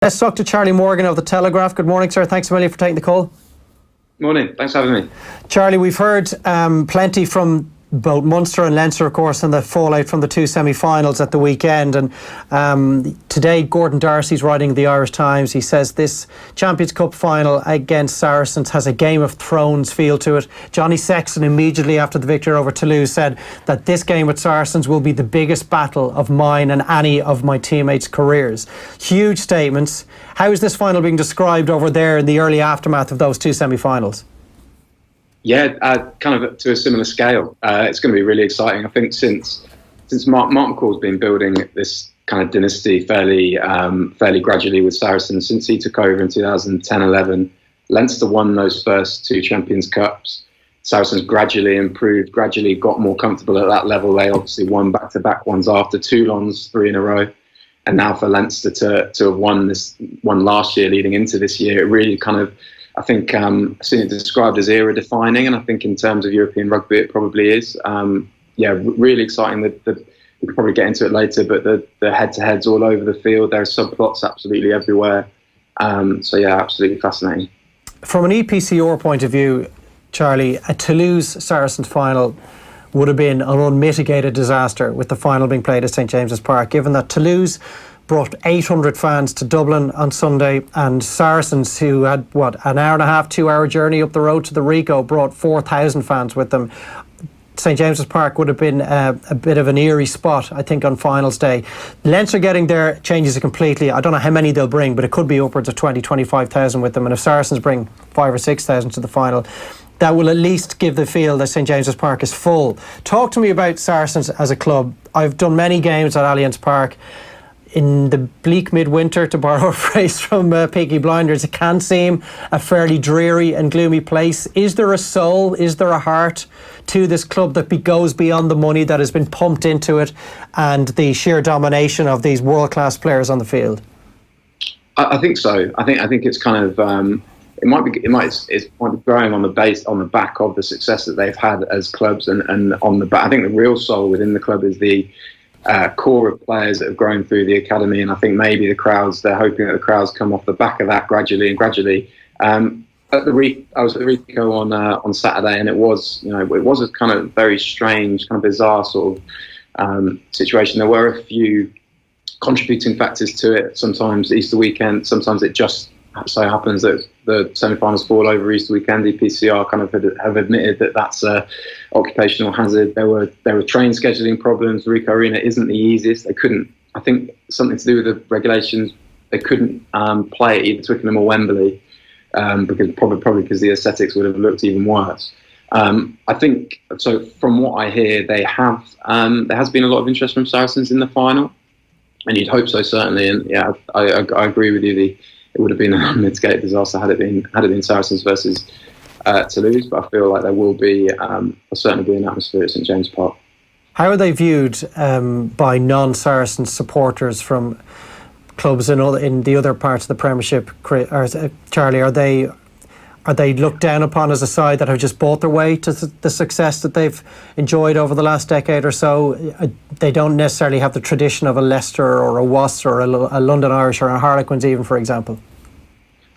Let's talk to Charlie Morgan of The Telegraph. Good morning, sir. Thanks a million for taking the call. Morning. Thanks for having me. Charlie, we've heard plenty from both Munster and Leinster, of course, and the fallout from the two semi-finals at the weekend. And today, Gordon Darcy's writing the Irish Times. He says this Champions Cup final against Saracens has a Game of Thrones feel to it. Johnny Sexton, immediately after the victory over Toulouse, said that this game with Saracens will be the biggest battle of mine and any of my teammates' careers. Huge statements. How is this final being described over there in the early aftermath of those two semi-finals? Yeah, kind of to a similar scale. It's going to be really exciting. I think since Mark McCall's been building this kind of dynasty fairly gradually with Saracens since he took over in 2010-11. Leinster won those first two Champions Cups. Saracens gradually improved, gradually got more comfortable at that level. They obviously won back-to-back ones after Toulon's 3 in a row. And now for Leinster to have won last year leading into this year, it really kind of, I think I've seen it described as era-defining, and I think in terms of European rugby it probably is. Really exciting. We could probably get into it later, but the head-to-heads all over the field. There are subplots absolutely everywhere. Absolutely fascinating. From an EPCR point of view, Charlie, a Toulouse-Saracens final would have been an unmitigated disaster with the final being played at St James's Park, given that Toulouse brought 800 fans to Dublin on Sunday, and Saracens, who had, an hour and a half, 2 hour journey up the road to the Rico, brought 4,000 fans with them. St James's Park would have been a bit of an eerie spot, I think, on finals day. Leinster getting there changes it completely. I don't know how many they'll bring, but it could be upwards of 20, 25,000 with them. And if Saracens bring 5,000 or 6,000 to the final, that will at least give the feel that St James's Park is full. Talk to me about Saracens as a club. I've done many games at Allianz Park. In the bleak midwinter, to borrow a phrase from Peaky Blinders, it can seem a fairly dreary and gloomy place. Is there a soul, is there a heart to this club that goes beyond the money that has been pumped into it and the sheer domination of these world-class players on the field? I think so. I think it's kind of it might be growing on the back of the success that they've had as clubs, and on the back. I think the real soul within the club is the core of players that have grown through the academy, and I think maybe they're hoping that the crowds come off the back of that gradually. I was at the Rico on Saturday, and it was a kind of very strange, kind of bizarre sort of situation. There were a few contributing factors to it. Sometimes Easter weekend, sometimes it just so happens that the semi-finals fall over Easter weekend. The PCR kind of have admitted that that's a occupational hazard. There were train scheduling problems. Rico Arena isn't the easiest. They couldn't, I think something to do with the regulations, they couldn't play at either Twickenham or Wembley because probably because the aesthetics would have looked even worse. I think so. From what I hear, there has been a lot of interest from Saracens in the final, and you'd hope so, certainly. And yeah, I agree with you. It would have been an unmitigated disaster had it been Saracens versus Toulouse, but I feel like there will certainly be an atmosphere at St James Park. How are they viewed by non-Saracens supporters from clubs in the other parts of the Premiership? Charlie, are they looked down upon as a side that have just bought their way to the success that they've enjoyed over the last decade or so? They don't necessarily have the tradition of a Leicester or a Wasps or a London Irish or a Harlequins, even, for example.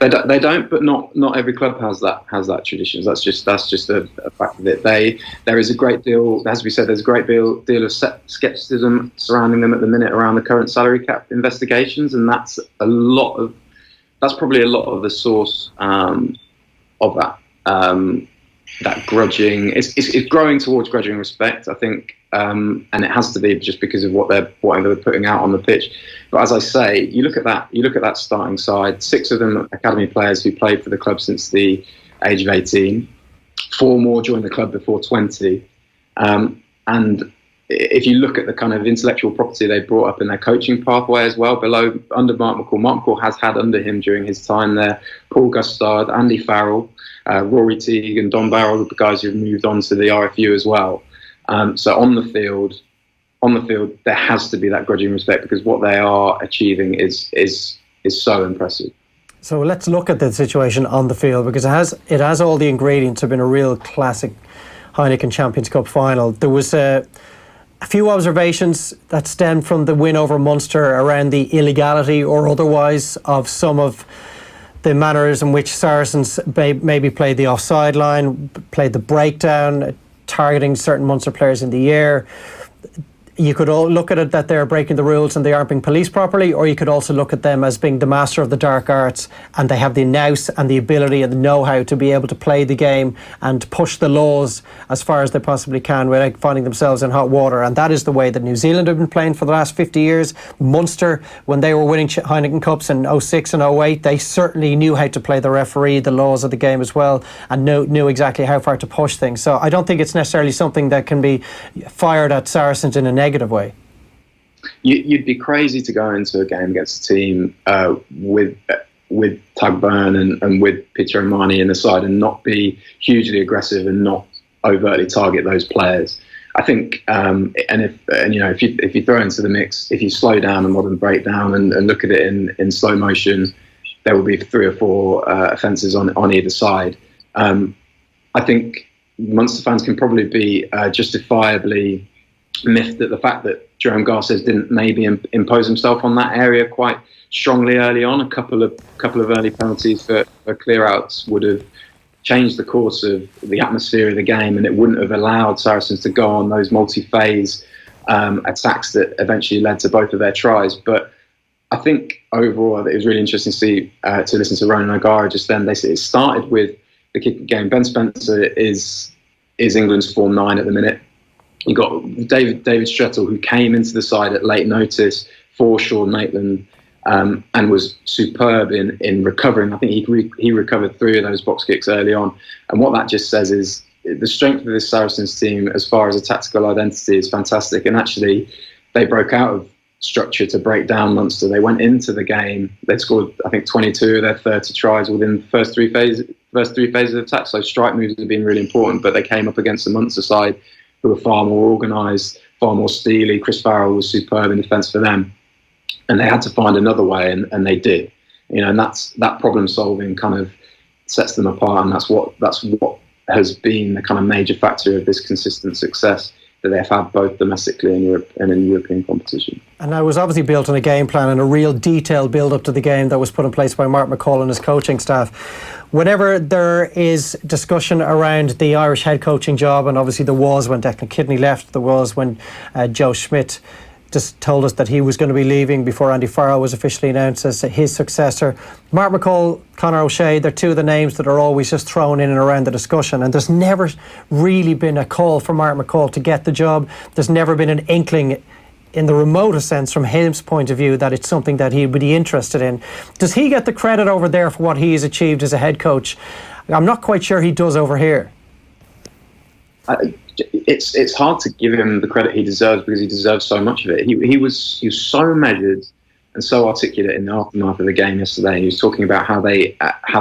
They don't, but not every club has that tradition. That's just a fact of it. There is a great deal, as we said, there's a great deal of scepticism surrounding them at the minute around the current salary cap investigations, and that's probably a lot of the source of that grudging. It's growing towards grudging respect, I think, and it has to be just because of what they're putting out on the pitch. But as I say, you look at that starting side. 6 of them academy players who played for the club since the age of 18. 4 more joined the club before 20, and if you look at the kind of intellectual property they brought up in their coaching pathway as well, under Mark McCall has had under him during his time there Paul Gustard, Andy Farrell, Rory Teague and Don Barrell, the guys who've moved on to the RFU as well. So on the field, there has to be that grudging respect because what they are achieving is so impressive. So let's look at the situation on the field, because it has all the ingredients of being a real classic Heineken Champions Cup final. There was a A few observations that stem from the win over Munster around the illegality or otherwise of some of the manners in which Saracens maybe played the offside line, played the breakdown, targeting certain Munster players in the air. You could all look at it that they're breaking the rules and they aren't being policed properly, or you could also look at them as being the master of the dark arts and they have the nous and the ability and the know-how to be able to play the game and push the laws as far as they possibly can without finding themselves in hot water. And that is the way that New Zealand have been playing for the last 50 years. Munster, when they were winning Heineken Cups in 06 and 08, they certainly knew how to play the referee, the laws of the game as well, and knew exactly how far to push things. So I don't think it's necessarily something that can be fired at Saracens in a negative way. You'd be crazy to go into a game against a team with Tugburn and with Peter O'Mahony in the side and not be hugely aggressive and not overtly target those players. I think, if you throw into the mix, if you slow down a modern breakdown and look at it in slow motion, there will be 3 or 4 offences on either side. I think Munster fans can probably be justifiably miffed at the fact that Jerome Garces didn't maybe impose himself on that area quite strongly early on. A couple of early penalties for clear outs would have changed the course of the atmosphere of the game, and it wouldn't have allowed Saracens to go on those multi-phase attacks that eventually led to both of their tries. But I think overall it was really interesting to listen to Ronan O'Gara just then. They said it started with the kicking game. Ben Spencer is England's form 9 at the minute. You got David Strettle, who came into the side at late notice for Sean Maitland, and was superb in recovering. I think he recovered 3 of those box kicks early on. And what that just says is the strength of this Saracens team as far as a tactical identity is fantastic. And actually, they broke out of structure to break down Munster. They went into the game. They scored, I think, 22 of their 30 tries within the first three phases of attack. So strike moves have been really important, but they came up against the Munster side, who were far more organised, far more steely. Chris Farrell was superb in defence for them. And they had to find another way, and they did. And that problem solving kind of sets them apart, and that's what has been the kind of major factor of this consistent success that they've had both domestically and in European competition. And that was obviously built on a game plan and a real detailed build-up to the game that was put in place by Mark McCall and his coaching staff. Whenever there is discussion around the Irish head coaching job, and obviously there was when Declan Kidney left, there was when Joe Schmidt just told us that he was going to be leaving before Andy Farrell was officially announced as his successor. Mark McCall, Conor O'Shea, they're 2 of the names that are always just thrown in and around the discussion, and there's never really been a call for Mark McCall to get the job. There's never been an inkling in the remotest sense from his point of view that it's something that he would be interested in. Does he get the credit over there for what he has achieved as a head coach? I'm not quite sure he does over here. It's hard to give him the credit he deserves because he deserves so much of it. He was so measured and so articulate in the aftermath of the game yesterday. He was talking about how they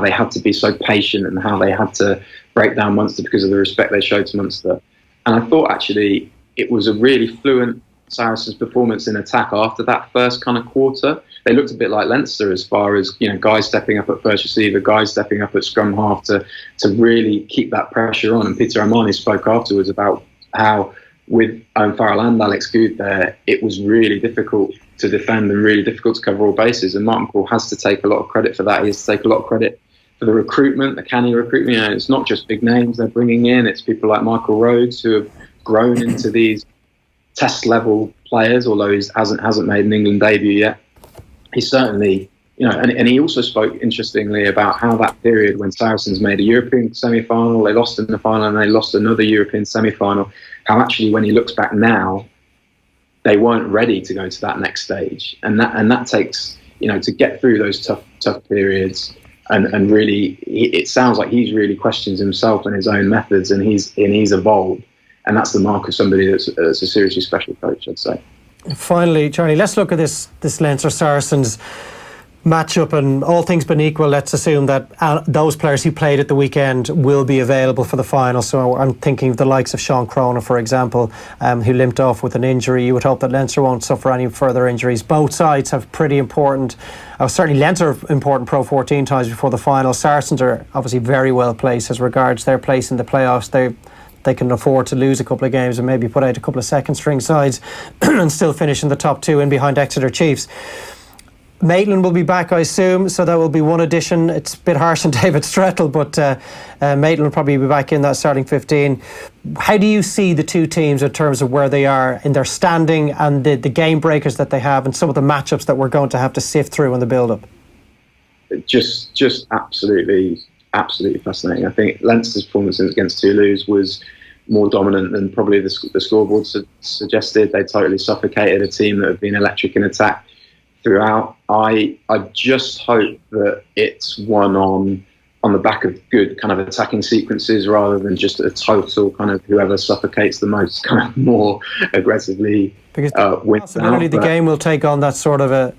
had to be so patient and how they had to break down Munster because of the respect they showed to Munster. And I thought actually it was a really fluent Saracens performance in attack after that first kind of quarter. They looked a bit like Leinster as far as, guys stepping up at first receiver, guys stepping up at scrum half to really keep that pressure on. And Peter O'Mahony spoke afterwards about how with Owen Farrell and Alex Good there, it was really difficult to defend and really difficult to cover all bases. And Mark McCall has to take a lot of credit for that. He has to take a lot of credit for the recruitment, the canny recruitment. It's not just big names they're bringing in. It's people like Michael Rhodes who have grown into these test level players, although he hasn't made an England debut yet. He certainly, and he also spoke interestingly about how that period when Saracens made a European semi-final, they lost in the final and they lost another European semi-final, how actually when he looks back now, they weren't ready to go to that next stage. And that takes, to get through those tough periods and really, it sounds like he's really questions himself and his own methods and he's evolved. And that's the mark of somebody that's a seriously special coach, I'd say. Finally, Charlie, let's look at this Leinster Saracens matchup, and all things being equal, let's assume that those players who played at the weekend will be available for the final. So I'm thinking of the likes of Sean Cronin, for example, who limped off with an injury. You would hope that Leinster won't suffer any further injuries. Both sides have pretty important, certainly Leinster have important Pro 14 ties before the final. Saracens are obviously very well placed as regards their place in the playoffs. they can afford to lose a couple of games and maybe put out a couple of second string sides and still finish in the top 2 in behind Exeter Chiefs. Maitland will be back, I assume, so that will be one addition. It's a bit harsh on David Strettle, but Maitland will probably be back in that starting 15. How do you see the two teams in terms of where they are in their standing and the game breakers that they have and some of the matchups that we're going to have to sift through in the build-up? Just absolutely fascinating. I think Leinster's performance against Toulouse was more dominant than probably the scoreboard suggested. They totally suffocated a team that had been electric in attack throughout. I just hope that it's won on the back of good kind of attacking sequences rather than just a total kind of whoever suffocates the most kind of more aggressively wins out. The game will take on that sort of a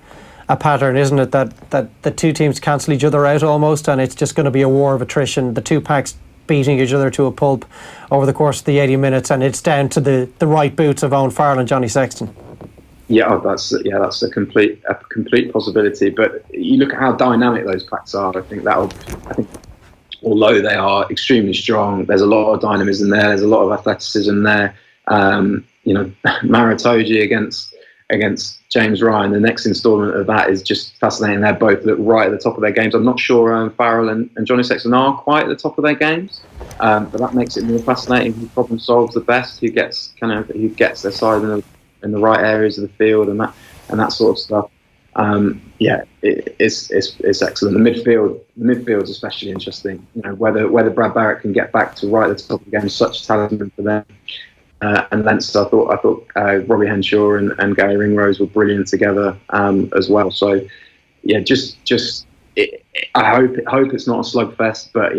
pattern, isn't it? That the two teams cancel each other out almost, and it's just going to be a war of attrition. The two packs beating each other to a pulp over the course of the 80 minutes, and it's down to the right boots of Owen Farrell and Johnny Sexton. Yeah, that's a complete possibility. But you look at how dynamic those packs are. I think although they are extremely strong, there's a lot of dynamism there. There's a lot of athleticism there. Maratoji against James Ryan. The next instalment of that is just fascinating. They both look right at the top of their games. I'm not sure Farrell and Johnny Sexton are quite at the top of their games, but that makes it more fascinating. Who problem solves the best? Who gets their side in the right areas of the field and that sort of stuff. It's excellent. The midfield's especially interesting. Whether Brad Barrett can get back to right at the top of the game, such talent for them. And Leinster, I thought Robbie Henshaw and Gary Ringrose were brilliant together as well. So yeah, I hope it's not a slugfest, but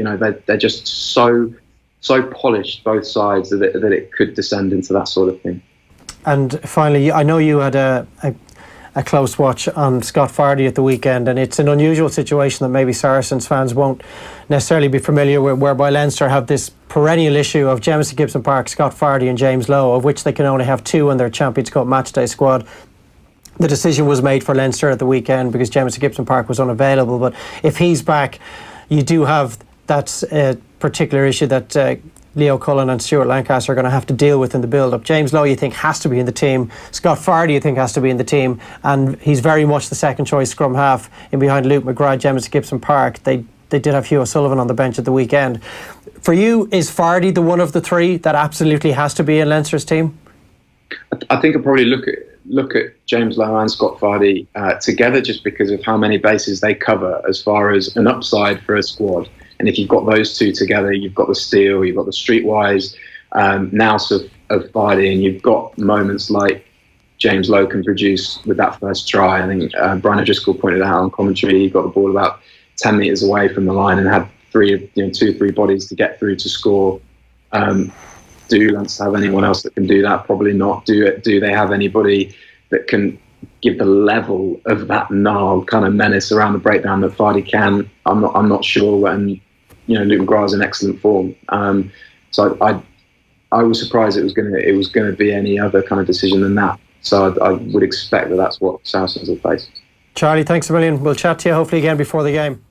they're just so polished both sides that it could descend into that sort of thing. And finally, I know you had a close watch on Scott Fardy at the weekend, and it's an unusual situation that maybe Saracens fans won't necessarily be familiar with, whereby Leinster have this perennial issue of Jamison Gibson Park, Scott Fardy and James Lowe, of which they can only have 2 in their Champions Cup matchday squad. The decision was made for Leinster at the weekend because Jamison Gibson Park was unavailable, but if he's back, you do have that particular issue that Leo Cullen and Stuart Lancaster are going to have to deal with in the build-up. James Lowe, you think, has to be in the team. Scott Fardy, you think, has to be in the team. And he's very much the second choice scrum half in behind Luke McGrath, Jamison Gibson Park. They did have Hugh O'Sullivan on the bench at the weekend. For you, is Fardy the one of the 3 that absolutely has to be in Leinster's team? I think I'd probably look at James Lowe and Scott Fardy together, just because of how many bases they cover as far as an upside for a squad. And if you've got those 2 together, you've got the steel, you've got the streetwise nous of Fardy, and you've got moments like James Lowe can produce with that first try. I think Brian O'Driscoll pointed out on commentary, he got the ball about 10 metres away from the line and had 2-3 bodies to get through to score. Do Leinster have anyone else that can do that? Probably not. Do they have anybody that can give the level of that gnarled kind of menace around the breakdown that Fardy can? I'm not sure. And Luke McGrath's in excellent form. So I was surprised it was going to be any other kind of decision than that. So I would expect that's what Saracens will face. Charlie, thanks a million. We'll chat to you hopefully again before the game.